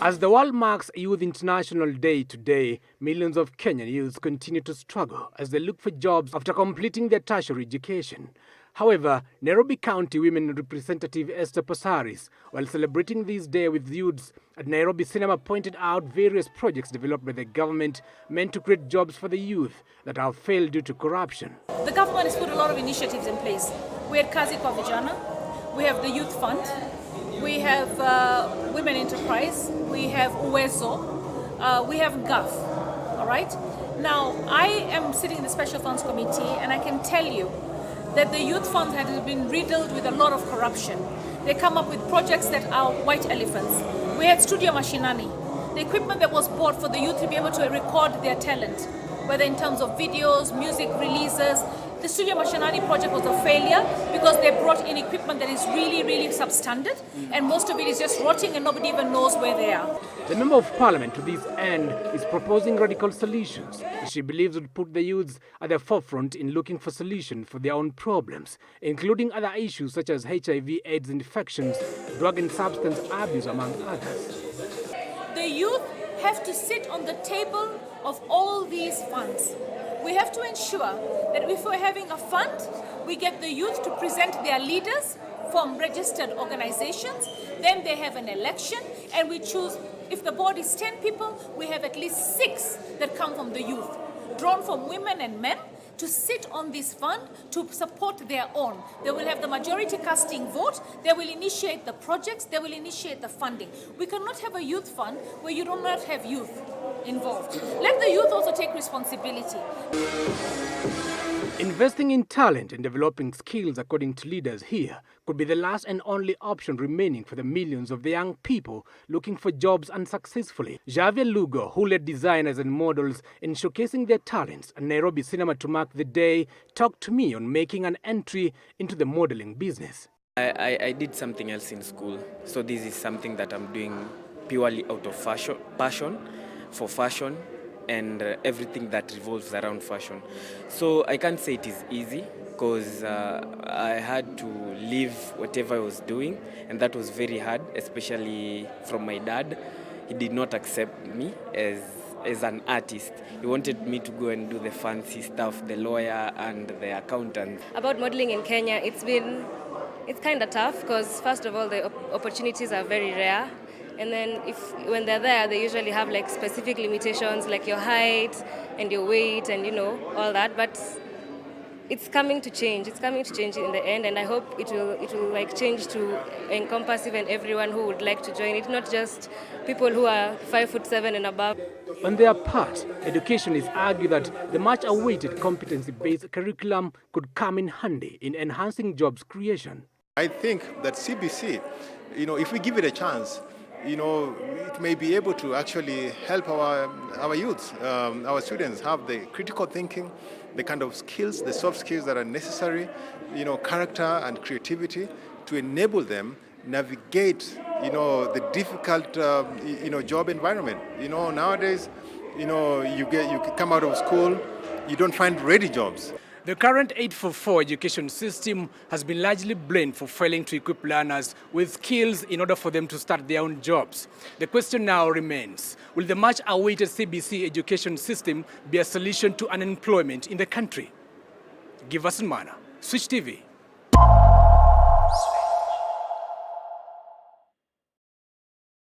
As the world marks Youth International Day today, millions of Kenyan youths continue to struggle as they look for jobs after completing their tertiary education. However, Nairobi County Women Representative Esther Passaris, while celebrating this day with youths at Nairobi Cinema, pointed out various projects developed by the government meant to create jobs for the youth that have failed due to corruption. The government has put a lot of initiatives in place. We had Kazi kwa Vijana, we have the Youth Fund, we have Women Enterprise, we have Uwezo, we have GAF, all right? Now, I am sitting in the Special Funds Committee and I can tell you that the Youth Fund has been riddled with a lot of corruption. They come up with projects that are white elephants. We had Studio Mashinani, the equipment that was bought for the youth to be able to record their talent, whether in terms of videos, music releases. The Studio Mashinani project was a failure because they brought in equipment that is really substandard, and most of it is just rotting and nobody even knows where they are. The Member of Parliament to this end is proposing radical solutions she believes would put the youths at the forefront in looking for solutions for their own problems, including other issues such as HIV, AIDS infections, drug and substance abuse, among others. The youth have to sit on the table of all these funds. We have to ensure that if we're having a fund, we get the youth to present their leaders from registered organizations, then they have an election, and we choose, if the board is 10 people, we have at least 6 that come from the youth, drawn from women and men, to sit on this fund to support their own. They will have the majority casting vote, they will initiate the projects, they will initiate the funding. We cannot have a youth fund where you do not have youth involved. Let the youth also take responsibility. Investing in talent and developing skills, according to leaders here, could be the last and only option remaining for the millions of the young people looking for jobs unsuccessfully. Javier Lugo, who led designers and models in showcasing their talents at Nairobi Cinema to mark the day, talked to me on making an entry into the modeling business. I did something else in school, so this is something that I'm doing purely out of passion for fashion and everything that revolves around fashion. So I can't say it is easy because I had to leave whatever I was doing, and that was very hard, especially from my dad. He did not accept me as an artist. He wanted me to go and do the fancy stuff, the lawyer and the accountant. About modeling in Kenya, it's kind of tough because first of all the opportunities are very rare. And then when they're there, they usually have like specific limitations like your height and your weight and all that. But it's coming to change. It's coming to change in the end, and I hope it will like change to encompass even everyone who would like to join it, not just people who are 5'7" and above. On their part, educationists argue that the much-awaited competency-based curriculum could come in handy in enhancing jobs creation. I think that CBC, if we give it a chance, it may be able to actually help our youths, our students have the critical thinking, the kind of skills, the soft skills that are necessary, character and creativity to enable them navigate, the difficult, job environment. Nowadays, you come out of school, you don't find ready jobs. The current 844 education system has been largely blamed for failing to equip learners with skills in order for them to start their own jobs. The question now remains, will the much-awaited CBC education system be a solution to unemployment in the country? Giverson Maina, Switch TV.